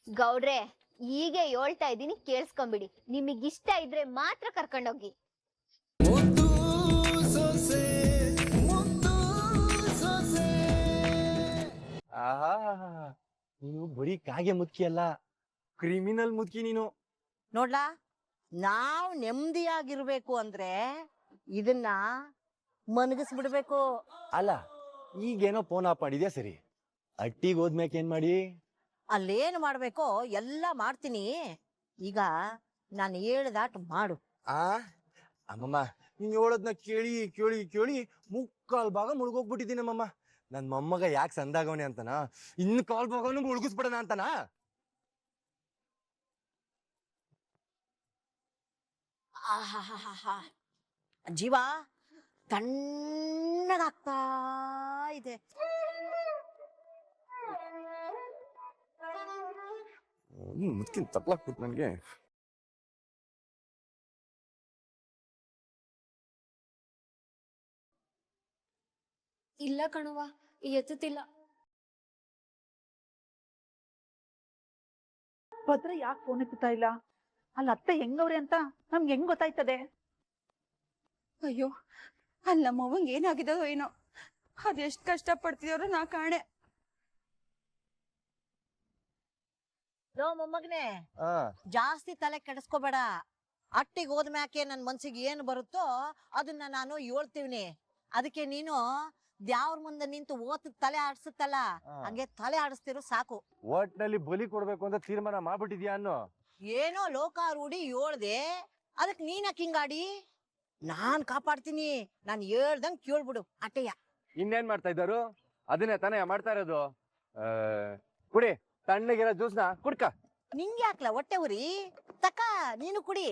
ಗೌಡ್ರೆ, ಹೀಗೆ ಹೇಳ್ತಾ ಇದ್ದೀನಿ, ಕೇಳಿಸ್ಕೊಂಬಿಡಿ. ನಿಮಗಿಷ್ಟ ಇದ್ರೆ ಮಾತ್ರ ಕರ್ಕೊಂಡೋಗಿ. ಆಹಾ, ನೀನು ಬರೀ ಕಾಗೆ ಮುದುಕಿ ಅಲ್ಲ, ಕ್ರಿಮಿನಲ್ ಮುದುಕಿ ನೀನು. ನೋಡ್ಲಾ, ನಾವ್ ನೆಮ್ಮದಿಯಾಗಿರ್ಬೇಕು ಅಂದ್ರೆ ಇದನ್ನ ಮನಗಿಸ್ಬಿಡ್ಬೇಕು. ಅಲ್ಲ, ಈಗೇನೋ ಫೋನ್ ಆಫ್ ಮಾಡಿದ್ಯಾ ಸರಿ, ಅಟ್ಟಿಗೆ ಹೋದ್ಮ್ಯಾಕೆ ಏನ್ ಮಾಡಿ? ಅಲ್ಲೇನು ಮಾಡ್ಬೇಕೋ ಎಲ್ಲ ಮಾಡ್ತೀನಿ. ಈಗ ನಾನು ಹೇಳ್ದಾಟ್ ಮಾಡು. ಅಮ್ಮಮ್ಮ, ನೀನ್ ಹೇಳೋದ್ನ ಕೇಳಿ ಕೇಳಿ ಕೇಳಿ ಮುಕ್ಕಾಲ್ ಭಾಗ ಮುಳುಗೋಗ್ಬಿಟ್ಟಿದ್ದೀನಮ್ಮಮ್ಮ. ನನ್ ಮೊಮ್ಮಗ ಯಾಕೆ ಸಂದಾಗವನೆ ಅಂತನ, ಇನ್ನು ಕಾಲ್ ಭಾಗನು ಮುಳುಗಿಸ್ಬಿಡಣ ಅಂತನಾ? ಆಹಾಹಾಹಾ, ಜೀವ ತಣ್ಣಗಾಗ್ತಾ ಇದೆ. ಮುದ್ಕಿನ್ ತಪ್ಲಾಕ್ಬಿಟ್ಟು ನನ್ಗೆ. ಇಲ್ಲ ಕಣವ, ಎತ್ತುತ್ತಿಲ್ಲ. ಭದ್ರ ಯಾಕೆ ಫೋನ್ ಎತ್ತುತ್ತಾ ಇಲ್ಲ? ಅಲ್ಲಿ ಅತ್ತೆ ಹೆಂಗವ್ರೆ ಅಂತ ನಮ್ಗೆ ಹೆಂಗ್ ಗೊತ್ತಾಯ್ತದೆ? ಅಯ್ಯೋ, ಅಲ್ಲಿ ನಮ್ಮವ್ವಂಗೆ ಏನಾಗಿದೋ ಏನೋ, ಅದೆಷ್ಟು ಕಷ್ಟ ಪಡ್ತಿದವ್ರು ನಾ ಕಾಣೆ. ಲೋ ಮೊಮ್ಮಗನೆ, ಜಾಸ್ತಿ ತಲೆ ಕೆಡಿಸ್ಕೋಬೇಡ. ಅಟ್ಟಿಗೆ ಹೋದ್ಮ್ಯಾಕೆ ನನ್ ಮನ್ಸಿಗೆ ಏನು ಬರುತ್ತೋ ಅದನ್ನ ನಾನು ಹೇಳ್ತೀವ್ನಿ. ಅದಕ್ಕೆ ನೀನು ದ್ಯಾವ್ರ ಮುಂದೆ ನಿಂತು ಓದ್ ತಲೆ ಆಡ್ಸುತ್ತಲ್ಲ, ಹಂಗೆ ತಲೆ ಆಡಿಸ್ತಿರು ಸಾಕು. ಒಟ್ನಲ್ಲಿ ಬಲಿ ಕೊಡ್ಬೇಕು ಅಂತ ತೀರ್ಮಾನ ಮಾಡ್ಬಿಟ್ಟಿದ್ಯಾ ಅನ್ನೋ? ಏನೋ ಲೋಕಾರೂಢಿ ಹೇಳ್ದೆ, ಅದಕ್ ನೀನಕ್ ಹಿಂಗಾಡಿ? ನಾನ್ ಕಾಪಾಡ್ತೀನಿ, ನಾನ್ ಹೇಳ್ದಂಗ್ ಕೇಳ್ಬಿಡು ಅಟ್ಟೆಯ. ಇನ್ನೇನ್ ಮಾಡ್ತಾ ಇದ್ದಾರು? ಅದನ್ನೇ ತಾನೇ ಮಾಡ್ತಾ ಇರೋದು. ಕುಡಿ, ತಣ್ಣಗಿರೋ ಜ್ಯೂಸ್ನ ಕುಡ್ಕ. ನಿಂಗೆ ಹಾಕ್ಲ ಹೊಟ್ಟೆ ಉರಿ? ತಕ್ಕ ನೀನು ಕುಡಿ.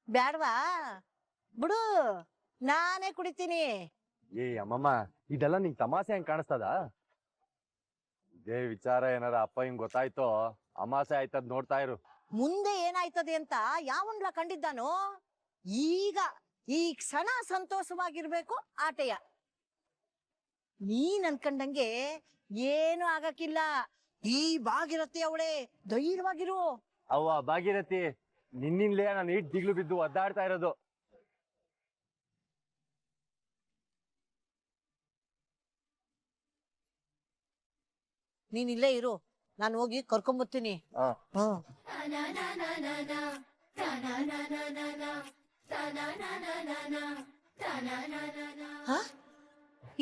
ಬ್ಯಾಡ್ವಾ? ಬಿಡು, ನಾನೇ ಕುಡಿತೀನಿ. ಅಮ್ಮಮ್ಮ, ಇದೆಲ್ಲ ನಿಂಗ್ ತಮಾಷೆ ಹೆಂಗ್ ಕಾಣಿಸ್ತದ? ಇದೇ ವಿಚಾರ ಏನಾರ ಅಪ್ಪ ಹಿಂಗ್ ಗೊತ್ತಾಯ್ತೋ ಅಮಾಸೆ ಆಯ್ತದ್ ನೋಡ್ತಾ ಇರು. ಮುಂದೆ ಏನಾಯ್ತದೆ ಅಂತ ಯಾವನ್ಲ ಕಂಡಿದ್ದಾನೋ? ಈಗ ಈ ಕ್ಷಣ ಸಂತೋಷವಾಗಿರ್ಬೇಕು ಆಟೆಯ. ನೀನ್ ಅನ್ಕಂಡಂಗೆ ಏನು ಆಗಕ್ಕಿಲ್ಲ. ಈ ಭಾಗಿರಥಿ ಅವಳೆ, ಧೈರ್ಯವಾಗಿರು. ಅವ್ವ ಭಾಗೀರಥಿ, ನಿನ್ನಿಂದಲೇ ನಾನು ಈಟ್ ದಿಗ್ಲು ಬಿದ್ದು ಒದ್ದಾಡ್ತಾ ಇರೋದು. ನೀನ್ ಇಲ್ಲೇ ಇರು, ನಾನು ಹೋಗಿ ಕರ್ಕೊಂಬರ್ತೀನಿ.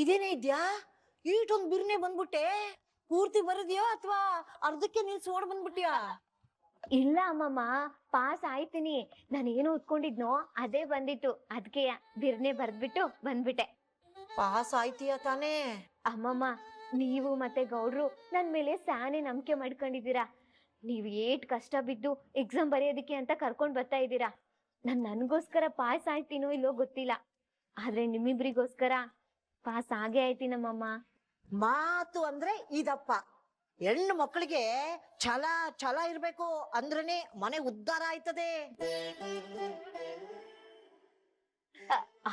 ಇದೇನೇ ಇದ್ಯಾ? ಈಟೊಂದ್ ಬಿರ್ನೆ ಬಂದ್ಬಿಟ್ಟೆ. ಪೂರ್ತಿ ಬರದ್ಯೋ ಅಥವಾ ಅರ್ಧಕ್ಕೆ ನಿಲ್ಸಿ ಓಡ್ ಬಂದ್ಬಿಟ್ಯಾ? ಇಲ್ಲ ಅಮ್ಮಮ್ಮ, ಪಾಸ್ ಆಯ್ತೀನಿ. ನಾನು ಏನು ಓದ್ಕೊಂಡಿದ್ನೋ ಅದೇ ಬಂದಿತ್ತು, ಅದಕ್ಕೆ ಬಿರ್ನೆ ಬರ್ದ್ಬಿಟ್ಟು ಬಂದ್ಬಿಟ್ಟೆ. ಪಾಸ್ ಆಯ್ತೀಯ ತಾನೇ? ಅಮ್ಮಮ್ಮ, ನೀವು ಮತ್ತೆ ಗೌಡ್ರು ನನ್ ಮೇಲೆ ಸ್ಯಾನೆ ನಂಬಿಕೆ ಮಾಡ್ಕೊಂಡಿದ್ದೀರಾ. ನೀವ್ ಏಟ್ ಕಷ್ಟ ಬಿದ್ದು ಎಕ್ಸಾಮ್ ಬರೆಯೋದಿಕ್ಕೆ ಅಂತ ಕರ್ಕೊಂಡ್ ಬರ್ತಾ ಇದ್ದೀರಾ. ನನ್ಗೋಸ್ಕರ ಪಾಸ್ ಆಯ್ತೀನೋ ಇಲ್ಲೋ ಗೊತ್ತಿಲ್ಲ, ಆದ್ರೆ ನಿಮ್ಮಿಬ್ರಿಗೋಸ್ಕರ ಪಾಸ್ ಆಗೇ ಆಯ್ತೀನಮ್ಮಮ್ಮ. ಮಾತು ಅಂದ್ರೆ ಇದಪ್ಪ. ಹೆಣ್ಣು ಮಕ್ಕಳಿಗೆ ಛಲ ಛಲ ಇರ್ಬೇಕು, ಅಂದ್ರೇನೆ ಮನೆ ಉದ್ಧಾರ ಆಯ್ತದೆ.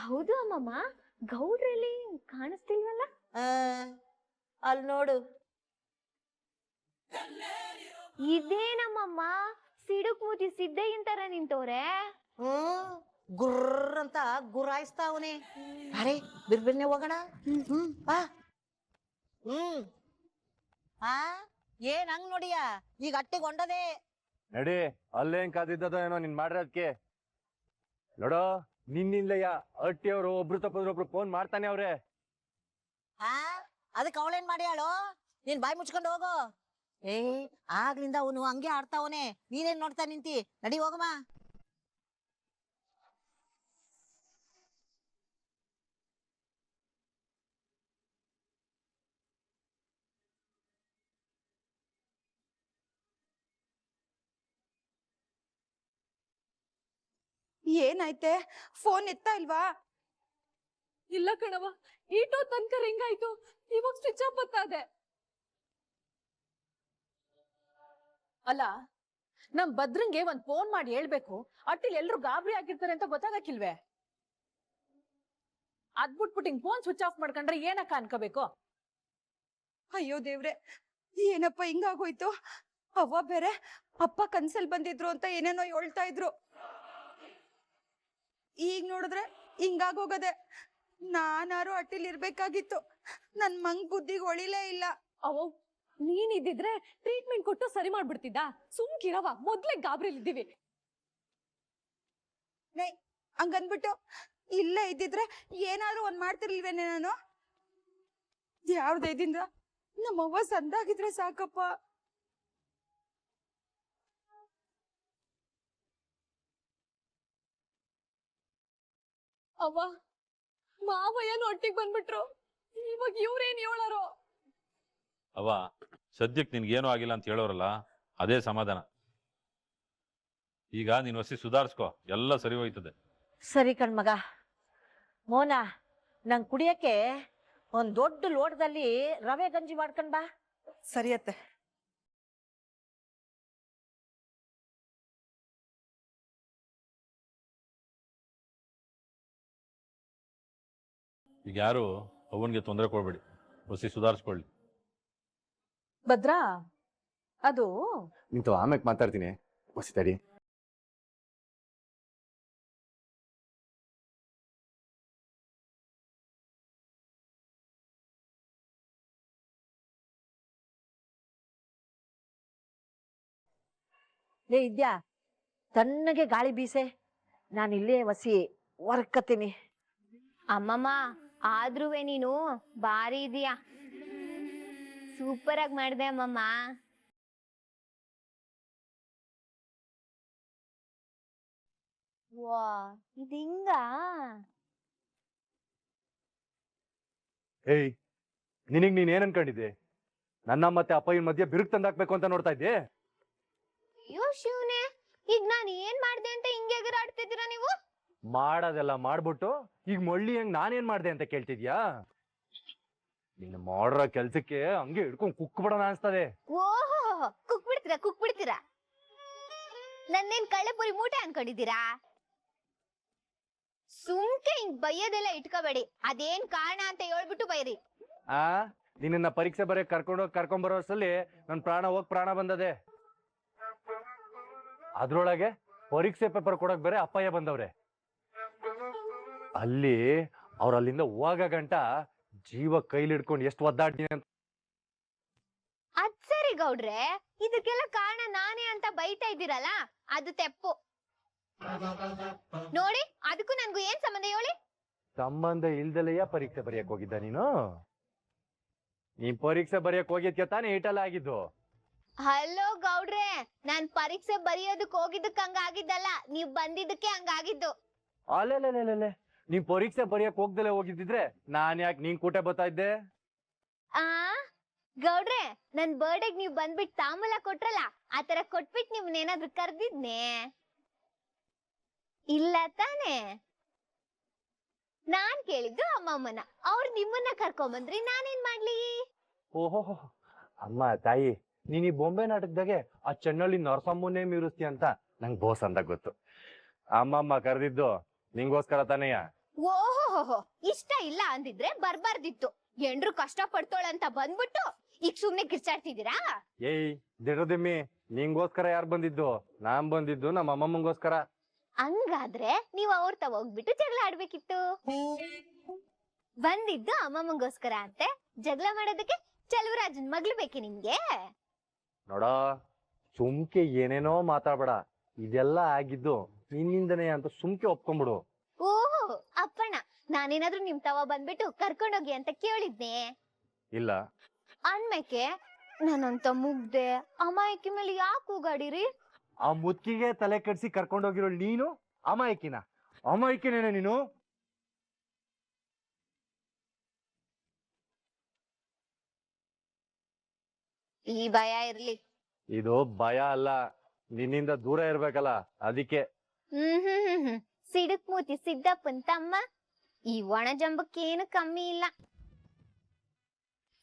ಹೌದು ಅಮ್ಮಮ್ಮ, ಗೌಡ್ರಲ್ಲಿ ಕಾಣಿಸ್ತಿಲ್ವಲ್ಲ? ಅಲ್ಲಿ ನೋಡು. ಇದೇನಮ್ಮಮ್ಮ, ಸಿಡುಕ್ ಮೂತಿ ಸಿದ್ದಯ್ಯನ್ ತರ ನಿಂತವ್ರೆ. ಗುರ್ರ ಅಂತ ಗುರಾಯಿಸ್ತಾವನೆ. ಅರೆ ಬಿರ್ಬಿರ್ನೆ ಹೋಗೋಣ. ಬಾ. ಏನ್ ಹಂಗ್ ನೋಡಿಯ? ಈಗ ಅಟ್ಟಿಗೆ ಹೊಂಡದೆ ನಡಿ, ಅಲ್ಲೇನ್ ಕಾದಿದ್ದದೋ ಏನೋ ನಿನ್ ಮಾಡಿರೋದಕ್ಕೆ. ನೋಡೋ, ನಿನ್ನಿಂದಲಯ್ಯ ಅಟ್ಟಿಯವರು ಒಬ್ರು ತಪ್ಪದ್ರೊಬ್ರು ಫೋನ್ ಮಾಡ್ತಾನೆ ಅವ್ರೆ. ಅದಕ್ಕೆ ಅವಳೇನ್ ಮಾಡ್ಯಾಳು? ನೀನ್ ಬಾಯಿ ಮುಚ್ಕೊಂಡು ಹೋಗು. ಆಗ್ಲಿಂದ ಅವನು ಹಂಗೆ ಆಡ್ತಾವನೆ, ನೀನೇನ್ ನೋಡ್ತಾ ನಿಂತಿ? ನಡಿ ಹೋಗಮ್ಮ. ಏನಾಯ್ತೆ? ಫೋನ್ ಎತ್ತಾ ಇಲ್ವಾ? ಇಲ್ಲ ಕಣವ, ಈಟೋ ತನಕ ರಿಂಗ್ ಆಯ್ತು, ಇವಾಗ ಸ್ವಿಚ್ ಆಫ್ ಬತ್ತಾದೆ. ಅಲ್ಲ, ನಮ್ ಭದ್ರಂಗೆ ಒಂದ್ ಫೋನ್ ಮಾಡಿ ಹೇಳ್ಬೇಕು, ಅಟ್ಟಿಲ್ ಎಲ್ರು ಗಾಬರಿ ಆಗಿರ್ತಾರೆ ಅಂತ ಗೊತ್ತಾಗಕ್ಕಿಲ್ವೇ? ಅದ್ಬಿಟ್ಬಿಟ್ಟು ಹಿಂಗ್ ಫೋನ್ ಸ್ವಿಚ್ ಆಫ್ ಮಾಡ್ಕೊಂಡ್ರೆ ಏನಕ್ಕ ಅನ್ಕೋಬೇಕು? ಅಯ್ಯೋ ದೇವ್ರೆ, ಏನಪ್ಪ ಹಿಂಗಾಗೋಯ್ತು? ಅವ್ವ ಬೇರೆ ಅಪ್ಪ ಕನ್ಸಲ್ ಬಂದಿದ್ರು ಅಂತ ಏನೇನೋ ಹೇಳ್ತಾ ಇದ್ರು. ಈಗ ನೋಡಿದ್ರೆ ಹಿಂಗಾಗೋಗದೆ. ನಾನಾರು ಅಟ್ಟಿಲ್ ಇರ್ಬೇಕಾಗಿತ್ತು. ನನ್ ಮಂಗ್ ಬುದ್ಧಿಗೆ ಹೊಳಿಲೇ ಇಲ್ಲ. ಅವ ನೀನಿದ್ದಿದ್ರೆ ಟ್ರೀಟ್ಮೆಂಟ್ ಕೊಟ್ಟು ಸರಿ ಮಾಡ್ಬಿಡ್ತಿದ್ದ. ಸುಮ್ಕಿರವ, ಮೊದ್ಲೇ ಗಾಬ್ರಿಲಿದ್ದೀವಿ. ಹಂಗನ್ಬಿಟ್ಟು ಇಲ್ಲೇ ಇದ್ದಿದ್ರೆ ಏನಾದ್ರು ಒಂದ್ ಮಾಡ್ತಿರ್ಲಿಲ್ವೇನೆ ನಾನು? ಯಾವ್ದೇ ಇದಿಂದ ನಮ್ಮವ್ವ ಸಂದಾಗಿದ್ರೆ ಸಾಕಪ್ಪ. ಅವ್ವ ಮಾವಯ್ಯನ ಒಟ್ಟಿಗೆ ಬಂದ್ಬಿಟ್ರು. ಇವಾಗ ಇವ್ರೇನ್ ಹೇಳಾರೋ? ಅವ ಸದ್ಯಕ್ಕೆ ನಿನ್ಗೇನು ಆಗಿಲ್ಲ ಅಂತ ಹೇಳೋರಲ್ಲ, ಅದೇ ಸಮಾಧಾನ. ಈಗ ನೀನ್ ಹೊಸಿ ಸುಧಾರಿಸ್ಕೊ, ಎಲ್ಲ ಸರಿ ಹೋಯ್ತದೆ. ಸರಿ ಕಣ್ಮಗ. ಮೋನ, ನಂಗೆ ಕುಡಿಯಕ್ಕೆ ಒಂದ್ ದೊಡ್ಡ ಲೋಟದಲ್ಲಿ ರವೆ ಗಂಜಿ ಮಾಡ್ಕೊಂಡ್ ಬಾ. ಸರಿಯತ್ತೆ. ಈಗ ಯಾರು ಅವನ್ಗೆ ತೊಂದರೆ ಕೊಡ್ಬೇಡಿ, ಹೊಸಿ ಸುಧಾರಿಸ್ಕೊಳ್ಳಿ. ಭದ್ರಾ, ಅದು ನಿಂತು ಆಮೇಲೆ ಮಾತಾಡ್ತೀನಿ, ಹೊಸಿ ತಡಿ. ಲೇ ಇದ್ಯಾ, ತಣ್ಣಗೆ ಗಾಳಿ ಬೀಸೆ, ನಾನು ಇಲ್ಲೇ ವಸಿ ಹೊರಕತ್ತೀನಿ. ಅಮ್ಮಮ್ಮ, ಆದ್ರೂವೆ ನೀನು ಬಾರಿ ಇದೀಯಾ. ಸೂಪರ್ ಆಗಿ ಮಾಡ್ದೆ ಅಮ್ಮಮ್ಮ. ವಾ, ಇದು ಹಿಂಗ? ಏಯ್, ನಿನಗ್ ನೀನ್ ಏನ್ ಅನ್ಕೊಂಡಿದ್ದೆ? ನನ್ನ ಮತ್ತೆ ಅಪ್ಪಯ್ಯನ ಮಧ್ಯೆ ಬಿರುಕು ತಂದಾಕ್ಬೇಕು ಅಂತ ನೋಡ್ತಾ ಇದ್ದೆ? ಅಯ್ಯೋ ಶಿವನೇ, ಈಗ ನಾನು ಏನ್ ಮಾಡ್ದೆ ಅಂತ ಹಿಂಗೆ ಎಗರಾಡ್ತಿದ್ದೀರಾ ನೀವು? ಮಾಡೋದೆಲ್ಲ ಮಾಡ್ಬಿಟ್ಟು ಈಗ ಮೊಳ್ಳಿ ಹೆಂಗ್ ನಾನೇನ್ ಮಾಡ್ದೆ ಅಂತ ಕೇಳ್ತಿದ್ಯಾ? ನಿನ್ನ ಮಾಡಿರೋ ಕೆಲ್ಸಕ್ಕೆ ಹಂಗೆ ಹಿಡ್ಕೊಂಡ್ ಕುಕ್ಬಿಡೋಣ ಅನ್ಸ್ತದೆ. ಓಹೋ, ಕುಕ್ ಬಿಡ್ತೀರಾ? ನನ್ನೇನ್ ಕಳ್ಳಪುರಿ ಮೂಟೆ ಅನ್ಕೊಂಡಿದ್ದೀರಾ? ಸುಮ್ಕೆ ಹಿಂಗ್ ಬೈಯೋದೆಲ್ಲ ಇಟ್ಕೋಬೇಡಿ. ಅದೇನ್ ಕಾರಣ ಅಂತ ಹೇಳ್ಬಿಟ್ಟು ಬೈರಿ. ನಿನ್ನ ಪರೀಕ್ಷೆ ಬರೀ ಕರ್ಕೊಂಡ್ ಬರೋಸಲ್ಲಿ ನನ್ ಪ್ರಾಣ ಹೋಗ್ ಪ್ರಾಣ ಬಂದದೆ. ಅದ್ರೊಳಗೆ ಪರೀಕ್ಷೆ ಪೇಪರ್ ಕೊಡಕ್ ಬೇರೆ ಅಪ್ಪಯ್ಯ ಬಂದವ್ರೆ. ಅಲ್ಲಿ ಅವ್ರ ಅಲ್ಲಿಂದ ಹೋಗ ಗಂಟ ಜೀವ ಕೈಲಿ ಹಿಡ್ಕೊಂಡು ಎಷ್ಟು ಒದ್ದಾಡ್ತೀನಿ ಅಂತ. ಅದ್ ಸರಿ ಗೌಡ್ರೆ, ಇದಕ್ಕೆಲ್ಲ ಕಾರಣ ನಾನೇ ಅಂತ ಬೈತಾ ಇದ್ದೀರಲ್ಲ, ಅದು ತೆಪ್ಪು ನೋಡಿ. ಅದಕ್ಕೂ ನನ್ಗೂ ಏನ್ ಸಂಬಂಧ ಹೇಳಿ? ಸಂಬಂಧ ಇಲ್ದಲೆಯ ಪರೀಕ್ಷೆ ಬರೆಯಕ್ ಹೋಗಿದ್ದ ನೀನು? ನೀನ್ ಪರೀಕ್ಷೆ ಬರೆಯಕ್ ಹೋಗಿದ್ಕೆ ತಾನೇ ಈಟೆಲ್ಲ ಆಗಿದ್ದು? ಹಲೋ ಗೌಡ್ರೆ, ನಾನ್ ಪರೀಕ್ಷೆ ಬರೆಯೋದಕ್ ಹೋಗಿದ್ದಕ್ ಹಂಗಾಗಿದ್ದಲ್ಲ, ನೀವ್ ಬಂದಿದ್ದಕ್ಕೆ ಹಂಗಾಗಿದ್ದು. ಅಲ್ಲೆಲ್ಲೆಲ್ಲೆಲ್ಲೆ, ನೀನ್ ಪರೀಕ್ಷೆ ಬರೆಯಕ್ ಹೋಗ್ದಲೆ ಹೋಗಿದ್ದಿದ್ರೆ ನಾನ್ ಯಾಕೆ ನೀನ್ ಕೂಟೆ ಬರ್ತಾ ಇದ್ದೆ? ಆ ಗೌಡ್ರೆ, ನನ್ ಬರ್ಡೇಗ್ ನೀವ್ ಬಂದ್ಬಿಟ್ ತಾಂಬೂಲ ಕೊಟ್ರಲ್ಲ, ಆತರ ಕೊಟ್ಬಿಟ್ ನಿಮ್ನೇನಾದ್ರೂ ಕರ್ದಿದ್ನೆ? ಇಲ್ಲ ತಾನೆ? ನಾನ್ ಕೇಳಿದ್ದು ಅಮ್ಮಮ್ಮನ, ಅವ್ರು ನಿಮ್ಮನ್ನ ಕರ್ಕೊಂಬಂದ್ರಿ, ನಾನೇನ್ ಮಾಡ್ಲಿ? ಓಹೋ, ಅಮ್ಮ ತಾಯಿ, ನೀನ್ ಈ ಬೊಂಬೆ ನಾಟಕದಾಗೆ ಆ ಚೆನ್ನಳ್ಳಿ ನರಸಮ್ಮನ್ನೇ ಮೀರಿಸ್ತಿ ಅಂತ ನಂಗ್ ಬೋಸ್ ಅಂದಾಗ ಗೊತ್ತು. ಅಮ್ಮಮ್ಮ ಕರೆದಿದ್ದು ನಿಂಗೋಸ್ಕರ ತಾನೆಯ? ಓಹೋ, ಇಷ್ಟ ಇಲ್ಲ ಅಂದಿದ್ರೆ ಬರ್ಬಾರ್ದಿತ್ತು. ಎಂಡ್ರು ಕಷ್ಟ ಪಡ್ತೋಳಂತ ಬಂದ್ಬಿಟ್ಟು ಈಗ ಸುಮ್ನೆ ಕಿರ್ಚಾಡ್ತಿದ್ದೀರಾ? ಏಯ್ ದಿಡದಿಮ್ಮಿ, ನಿಂಗೋಸ್ಕರ ಯಾರು ಬಂದಿದ್ದು? ನಾನ್ ಬಂದಿದ್ದು ನಮ್ಮ ಅಮ್ಮಮ್ಮಂಗೋಸ್ಕರ. ಹಂಗಾದ್ರೆ ನೀವ್ ಅವ್ರ ತವ ಹೋಗ್ಬಿಟ್ಟು ಜಗಳ ಆಡ್ಬೇಕಿತ್ತು. ಬಂದಿದ್ದು ಅಮ್ಮಮ್ಮಂಗೋಸ್ಕರ ಅಂತೆ, ಜಗಳ ಮಾಡೋದಕ್ಕೆ ಚಲುವರಾಜನ್ ಮಗ್ಳು ಬೇಕೆ ನಿಮ್ಗೆ? ನೋಡ, ಸುಮ್ಕೆ ಏನೇನೋ ಮಾತಾಡ್ಬೇಡ. ಇದೆಲ್ಲ ಆಗಿದ್ದು ನಿನ್ನಿಂದನೇ ಅಂತ ಸುಮ್ಕೆ ಒಪ್ಕೊಂಡ್ಬಿಡು. ಓಹೋ ಅಪ್ಪಣ್ಣ, ನಾನೇನಾದ್ರೂ ನಿಮ್ ತವ ಬಂದ್ಬಿಟ್ಟು ಕರ್ಕೊಂಡೋಗಿ ಅಂತ ಕೇಳಿದ್ನೆ? ಇಲ್ಲ. ಅನ್ಮೇಕೆ ನಾನಂತ ಮುಗ್ದೆ ಅಮಾಯಕಿ ಮೇಲೆ ಯಾಕೆ ಕೂಗಾಡಿರಿ? ಆ ಮುತ್ತಿಗೆ ತಲೆ ಕಟ್ಸಿ ಕರ್ಕೊಂಡೋಗಿರೋ ನೀನು ಅಮಾಯಕಿನ? ಅಮಾಯಕಿನೇನೆ ನೀನು? ಈ ಭಯ ಇರ್ಲಿ. ಇದು ಭಯ ಅಲ್ಲ, ನಿನ್ನಿಂದ ದೂರ ಇರ್ಬೇಕಲ್ಲ ಅದಕ್ಕೆ. ಸಿಡುಕ್ ಮೂತಿ ಸಿದ್ದಪ್ಪನ್ ತಮ್ಮ ಈ ಒಣ ಜಂಬಕ್ಕೇನು ಕಮ್ಮಿ ಇಲ್ಲ.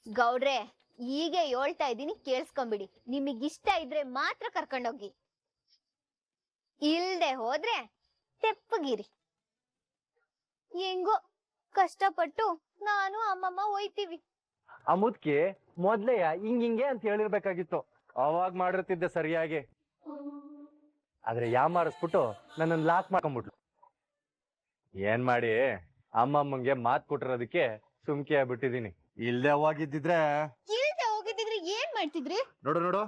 ಗೌಡ್ರೆ, ಹೀಗೆ ಹೇಳ್ತಾ ಇದ್ದೀನಿ, ಕೇಳಿಸ್ಕೊಂಬಿಡಿ. ನಿಮಗಿಷ್ಟ ಇದ್ರೆ ಮಾತ್ರ ಕರ್ಕೊಂಡೋಗಿ, ಇಲ್ದೆ ಹೋದ್ರೆ ತೆಪ್ಪಗಿರಿ. ಹೆಂಗೋ ಕಷ್ಟಪಟ್ಟು ನಾನು ಅಮ್ಮಮ್ಮ ಹೋಯ್ತೀವಿ. ಆ ಮುದ್ಕಿ ಮೊದ್ಲೇ ಹಿಂಗೆ ಅಂತ ಹೇಳಿರ್ಬೇಕಾಗಿತ್ತು, ಅವಾಗ ಮಾಡಿರ್ತಿದ್ದೆ ಸರಿಯಾಗಿ. ಆದ್ರೆ ಯಾಮಾರಿಸ್ಬಿಟ್ಟು ನನ್ನನ್ನು ಲಾಕ್ ಮಾಡ್ಕೊಂಡ್ಬಿಟ್ಲು. ಏನ್ ಮಾಡಿ ಅಮ್ಮಮ್ಮಂಗೆ ಮಾತ್ ಕೊಟ್ಟಿರೋದಕ್ಕೆ ಸುಮ್ಕೆ ಆಗ್ಬಿಟ್ಟಿದೀನಿ. ಇಲ್ದೆ ಹೋಗಿದ್ದಿದ್ರೆ ಏನ್ ಮಾಡ್ತಿದ್ರಿ? ನೋಡು ನೋಡು,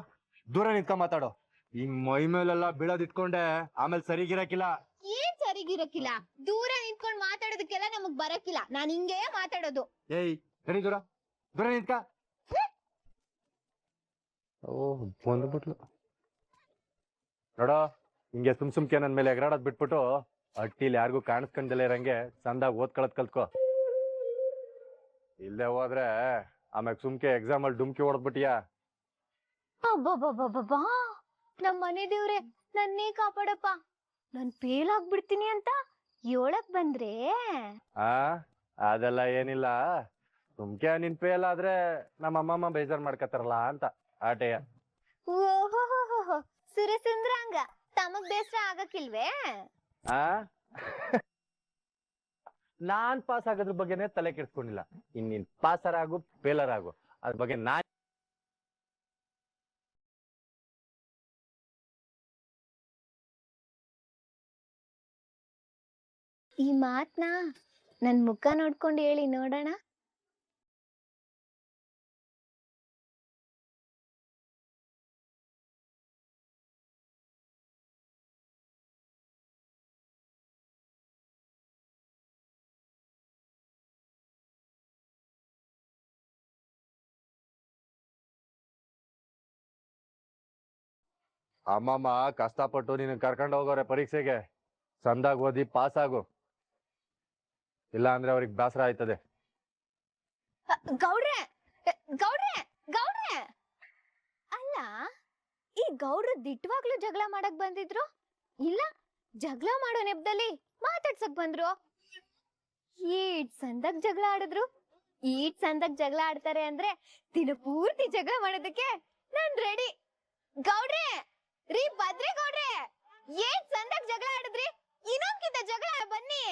ದೂರ ನಿಂತ್ಕೊಂಡ್ ಮಾತಾಡೋ. ಹಿಂಗ್ ಮೈ ಮೇಲೆಲ್ಲ ಬೀಳೋದ್ ಇಟ್ಕೊಂಡೆ ಆಮೇಲೆ ಸರಿಗಿರಕಿಲ್ಲ. ಏನ್ ಸರಿಗಿರಕ್ಕಿಲ್ಲ? ದೂರ ನಿಂತ್ಕೊಂಡ್ ಮಾತಾಡೋದಕ್ಕೆಲ್ಲ ನಮಗ್ ಬರಕ್ಕಿಲ್ಲ. ನಾನ್ ಹಿಂಗೇ ಮಾತಾಡೋದು. ಏಯ್ ಸರಿ ದೂರ ದೂರ ನಿಂತ್ಕ. ಓಹ್ ಬಂದ್ಬಿಟ್ಲು ನೋಡೋ. ಹಿಂಗೆ ಸುಮ್ಕೆ ನನ್ ಮೇಲೆ ಎಗರಾಡೋದ್ ಬಿಟ್ಬಿಟ್ಟು ಅಟ್ಟಿಲಿ ಯಾರಿಗೂ ಕಾಣಿಸ್ಕೊಂಡಲೇ ಇರಂಗೆ ಚಂದಾಗ್ ಓದ್ಕೊಳದ್ ಕಲ್ತ್ಕೋ. ಇಲ್ದೆ ಹೋದ್ರೆ ಆಮ್ಯಾಗ ಸುಮ್ಕೆ ಎಕ್ಸಾಮ್ ಅಲ್ಲಿ ಡುಮ್ಕಿ ಹೊಡೆದ್ಬಿಟ್ಟಿಯಾ. ಅಬ್ಬಬ್ಬಬ್ಬಬ್ಬಾ, ನಮ್ ಮನೆ ದೇವ್ರೆ ನನ್ನೇ ಕಾಪಾಡಪ್ಪ. ನಾನ್ ಫೇಲ್ ಆಗ್ಬಿಡ್ತೀನಿ ಅಂತ ಹೇಳಕ್ ಬಂದ್ರೆ? ಅದೆಲ್ಲ ಏನಿಲ್ಲ, ಸುಮ್ಕೆ ನಿನ್ ಫೇಲ್ ಆದ್ರೆ ನಮ್ಮ ಅಮ್ಮಮ್ಮ ಬೇಜಾರ್ ಮಾಡ್ಕತಾರಲ್ಲ ಅಂತ ಆಟೆಯ. ಓಹೋ, ಸುರಸುಂದ್ರಾಂಗ ತಮಗ್ ಬೇಸರ ಆಗಕ್ಕಿಲ್ವೇ? ನಾನ್ ಪಾಸ್ ಆಗೋದ್ರ ಬಗ್ಗೆನೆ ತಲೆ ಕೆಡ್ಸ್ಕೊಂಡಿಲ್ಲ. ನೀನ್ ಪಾಸರ್ ಆಗು ಫೇಲರ್ ಆಗು, ಅದ್ರ ಬಗ್ಗೆ ನಾನ್ ಈ ಮಾತ್ನ ನನ್ ಮುಖ ನೋಡ್ಕೊಂಡು ಹೇಳಿ ನೋಡೋಣ. ಅಮ್ಮಮ್ಮ ಕಷ್ಟಪಟ್ಟು ನೀನು ಕರ್ಕೊಂಡು ಹೋಗೋರೆ ಪರೀಕ್ಷೆಗೆ. ಚಂದಾಗ್ ಓದಿ ಪಾಸ್ ಆಗು, ಇಲ್ಲ ಅಂದ್ರೆ ಅವ್ರಿಗೆ ಬೇಸರ ಆಯ್ತದೆ. ಗೌಡ್ರೆ ಗೌಡ್ರೆ ಗೌಡ್ರೆ, ಅಲ್ಲ ಈ ಗೌಡ್ರು ದಿಟ್ಟವಾಗ್ಲೂ ಜಗಳ ಮಾಡಕ್ ಬಂದಿದ್ರು, ಇಲ್ಲ ಜಗಳ ಮಾಡೋ ನೆಪದಲ್ಲಿ ಮಾತಾಡ್ಸಕ್ ಬಂದ್ರು? ಈಟ್ ಸಂದಕ್ ಜಗಳ ಆಡಿದ್ರು. ಈಟ್ ಸಂದಕ್ ಜಗಳ ಆಡ್ತಾರೆ ಅಂದ್ರೆ ದಿನ ಪೂರ್ತಿ ಜಗಳ ಮಾಡೋದಕ್ಕೆ ನಾನ್ ರೆಡಿ. ಗೌಡ್ರೆ ರೀ ಭದ್ರೇಗೌಡ್ರೆ, ಏನ್ ಸಂದಕ್ ಜಗಳ ಆಡಿದ್ರಿ? ಇನ್ನೊಂದ್ಕಿಂತ ಜಗಳ ಬನ್ನಿ.